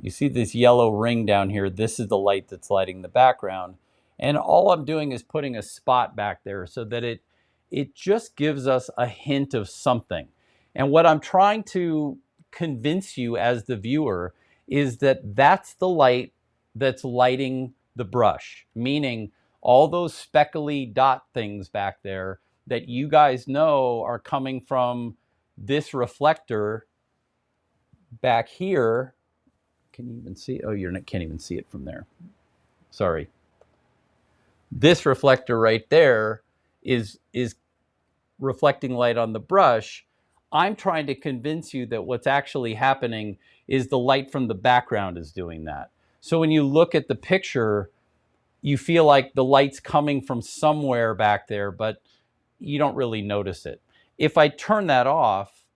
[SPEAKER 1] you see this yellow ring down here, this is the light that's lighting the background. And all I'm doing is putting a spot back there so that it just gives us a hint of something. And what I'm trying to convince you as the viewer is that that's the light that's lighting the brush, meaning all those speckly dot things back there that you guys know are coming from this reflector back here. Can you even see it? Oh, you can't even see it from there. Sorry. This reflector right there is reflecting light on the brush. I'm trying to convince you that what's actually happening is the light from the background is doing that. So when you look at the picture, you feel like the light's coming from somewhere back there, but you don't really notice it. If I turn that off,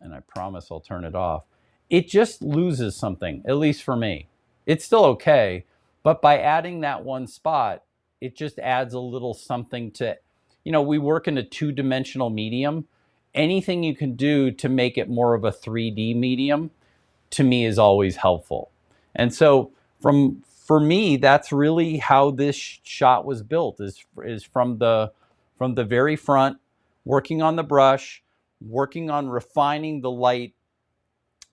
[SPEAKER 1] and I promise I'll turn it off, it just loses something, at least for me. It's still okay, but by adding that one spot, it just adds a little something to, we work in a two-dimensional medium. Anything you can do to make it more of a 3D medium, to me, is always helpful. And so for me, that's really how this shot was built, is from the very front, working on the brush, working on refining the light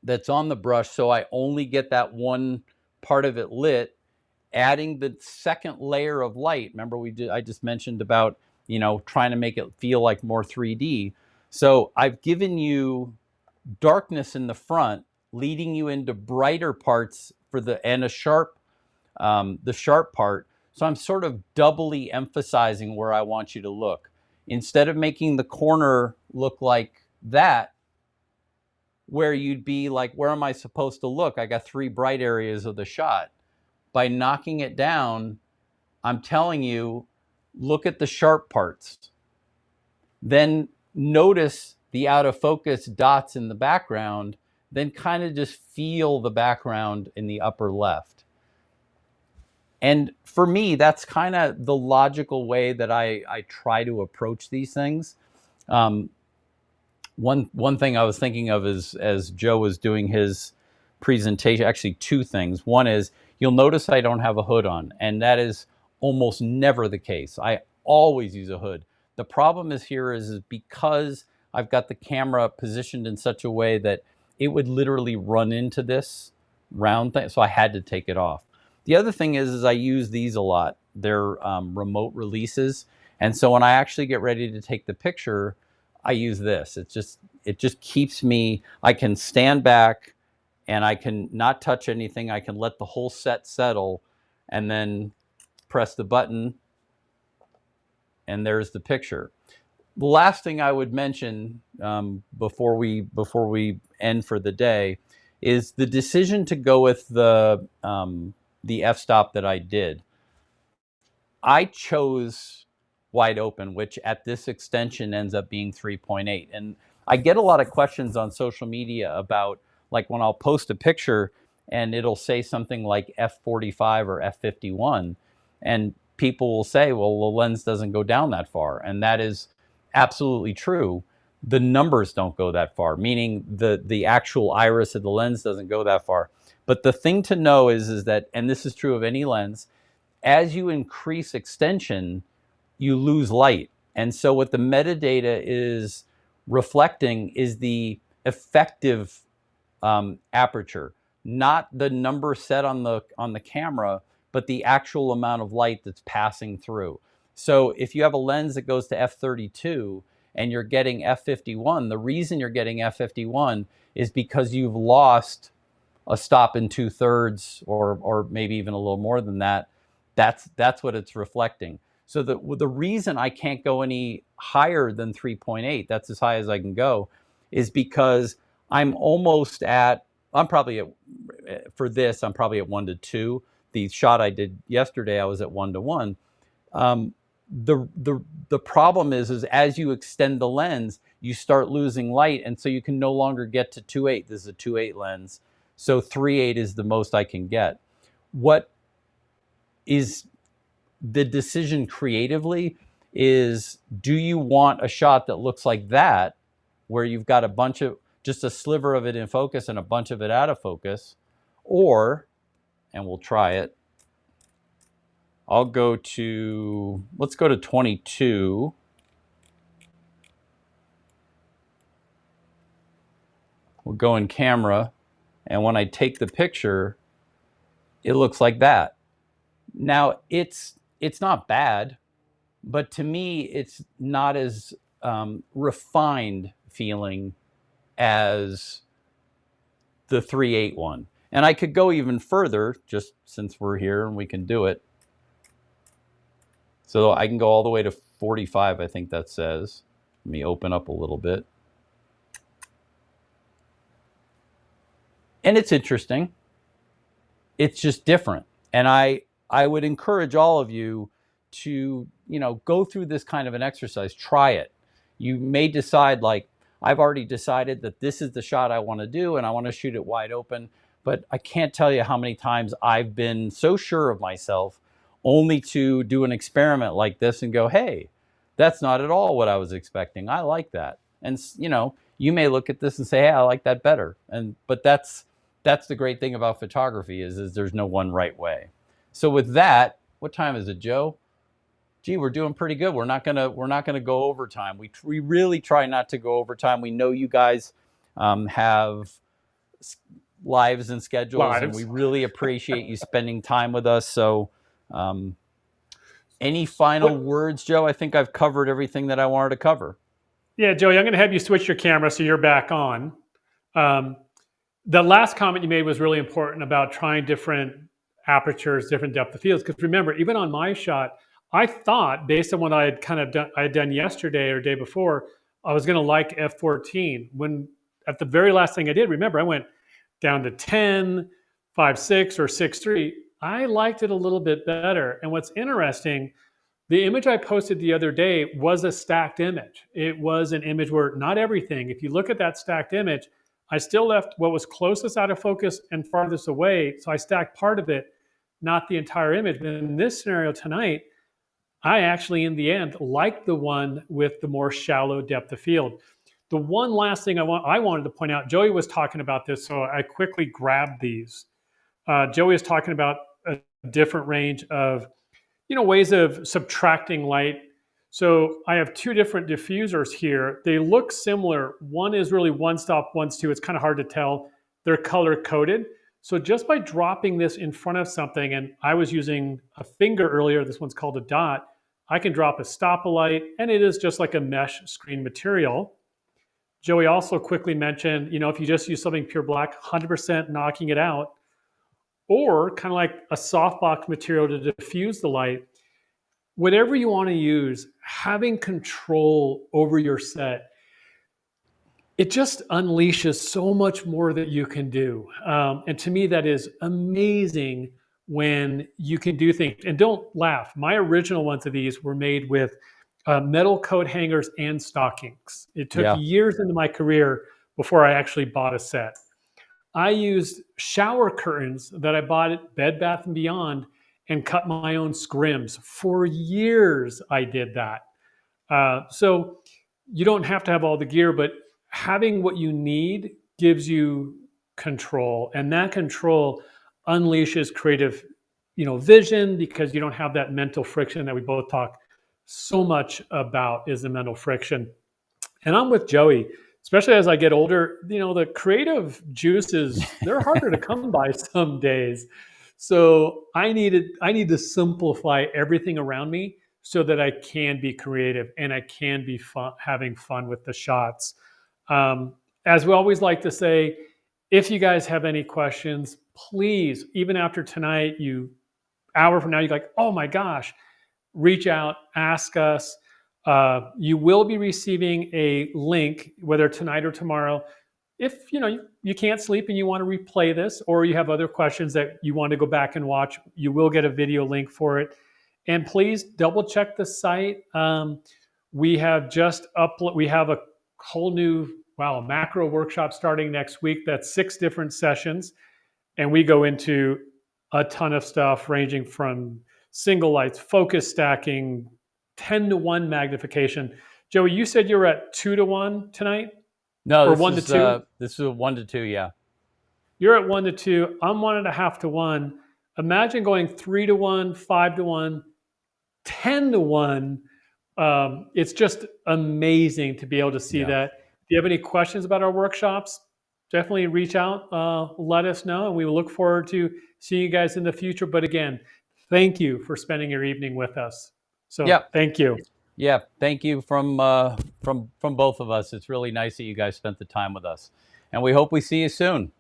[SPEAKER 1] that's on the brush so I only get that one part of it lit, adding the second layer of light. Remember I just mentioned about, trying to make it feel like more 3D. So I've given you darkness in the front, leading you into brighter parts and a sharp, the sharp part. So I'm sort of doubly emphasizing where I want you to look. Instead of making the corner look like that, where you'd be like, where am I supposed to look? I got 3 bright areas of the shot. By knocking it down, I'm telling you, look at the sharp parts. Then notice the out of focus dots in the background, then kind of just feel the background in the upper left. And for me, that's kind of the logical way that I try to approach these things. One thing I was thinking of is, as Joe was doing his presentation, actually 2 things. One is, you'll notice I don't have a hood on, and that is almost never the case. I always use a hood. The problem is because I've got the camera positioned in such a way that it would literally run into this round thing, so I had to take it off. The other thing is I use these a lot. They're remote releases, and so when I actually get ready to take the picture, I use this. It just keeps me, I can stand back and I can not touch anything. I can let the whole set settle and then press the button, and there's the picture. The last thing I would mention before we end for the day is the decision to go with the f-stop that I did. I chose wide open, which at this extension ends up being 3.8. And I get a lot of questions on social media about, like, when I'll post a picture and it'll say something like f45 or f51, and people will say, well, the lens doesn't go down that far. And that is absolutely true. The numbers don't go that far, meaning the actual iris of the lens doesn't go that far. But the thing to know is that, and this is true of any lens, as you increase extension, you lose light. And so what the metadata is reflecting is the effective aperture, not the number set on the camera, but the actual amount of light that's passing through. So if you have a lens that goes to f32 and you're getting f51, the reason you're getting f51 is because you've lost a stop in 2/3, or maybe even a little more than that. That's what it's reflecting. So the reason I can't go any higher than 3.8, that's as high as I can go, is because I'm probably for this, I'm probably at 1:2. The shot I did yesterday, I was at 1:1. The problem is as you extend the lens, you start losing light, and so you can no longer get to 2.8. This is a 2.8 lens, so 3.8 is the most I can get. What is the decision creatively is, do you want a shot that looks like that, where you've got just a sliver of it in focus and a bunch of it out of focus? Or, and we'll try it, let's go to 22. We'll go in camera, and when I take the picture, it looks like that. Now, it's not bad, but to me, it's not as refined feeling as the 3.8 one. And I could go even further, just since we're here and we can do it. So I can go all the way to 45, I think that says. Let me open up a little bit. And it's interesting. It's just different. And I would encourage all of you to, go through this kind of an exercise. Try it. You may decide, like, I've already decided that this is the shot I want to do and I want to shoot it wide open. But I can't tell you how many times I've been so sure of myself only to do an experiment like this and go, hey, that's not at all what I was expecting. I like that. And, you may look at this and say, hey, I like that better. But that's the great thing about photography is there's no one right way. So with that, what time is it, Joe? Gee, we're doing pretty good. We're not gonna go overtime. We really try not to go overtime. We know you guys have lives and schedules, and we really appreciate you spending time with us. So, any final words, Joe? I think I've covered everything that I wanted to cover.
[SPEAKER 2] Yeah, Joey, I'm going to have you switch your camera so you're back on. The last comment you made was really important about trying different apertures, different depth of fields. Because remember, even on my shot, I thought, based on what I had done yesterday or day before, I was going to like f14. When at the very last thing I did, remember, I went down to 10, 5.6 or 6.3. I liked it a little bit better. And what's interesting, the image I posted the other day was a stacked image. It was an image where not everything, if you look at that stacked image, I still left what was closest out of focus and farthest away. So I stacked part of it, not the entire image. But in this scenario tonight, I actually, in the end, liked the one with the more shallow depth of field. The one last thing I wanted to point out, Joey was talking about this, so I quickly grabbed these. Joey is talking about a different range of ways of subtracting light. So I have two different diffusers here. They look similar. One is really one stop, one's two. It's kind of hard to tell. They're color coded. So just by dropping this in front of something, and I was using a finger earlier, this one's called a dot, I can drop a stop a light, and it is just like a mesh screen material. Joey also quickly mentioned, if you just use something pure black, 100% knocking it out, or kind of like a softbox material to diffuse the light. Whatever you want to use, having control over your set, it just unleashes so much more that you can do. And to me, that is amazing when you can do things. And don't laugh. My original ones of these were made with metal coat hangers and stockings. It took years into my career before I actually bought a set. I used shower curtains that I bought at Bed Bath & Beyond and cut my own scrims. For years, I did that. So you don't have to have all the gear, but having what you need gives you control. And that control unleashes creative, vision, because you don't have that mental friction that we both talk so much about, is the mental friction. And I'm with Joey. Especially as I get older, the creative juices, they're harder to come by some days. So I need to simplify everything around me so that I can be creative and I can be having fun with the shots. As we always like to say, if you guys have any questions, please, even after tonight, hour from now, you're like, oh my gosh, reach out, ask us. You will be receiving a link, whether tonight or tomorrow. If you can't sleep and you want to replay this, or you have other questions that you want to go back and watch, you will get a video link for it. And please double check the site. We have we have a whole new macro workshop starting next week. That's 6 different sessions, and we go into a ton of stuff ranging from single lights, focus stacking, 10-to-1 magnification. Joey, you said you were at 2-to-1 tonight?
[SPEAKER 1] No,
[SPEAKER 2] or 1-to-2?
[SPEAKER 1] This is a 1-to-2, yeah.
[SPEAKER 2] You're at 1-to-2. I'm 1.5-to-1. Imagine going 3-to-1, 5-to-1, 10-to-1. It's just amazing to be able to see that. If you have any questions about our workshops, definitely reach out, let us know, and we will look forward to seeing you guys in the future. But again, thank you for spending your evening with us. So thank you.
[SPEAKER 1] Yeah, thank you from both of us. It's really nice that you guys spent the time with us, and we hope we see you soon.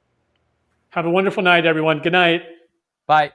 [SPEAKER 2] Have a wonderful night, everyone. Good night.
[SPEAKER 1] Bye.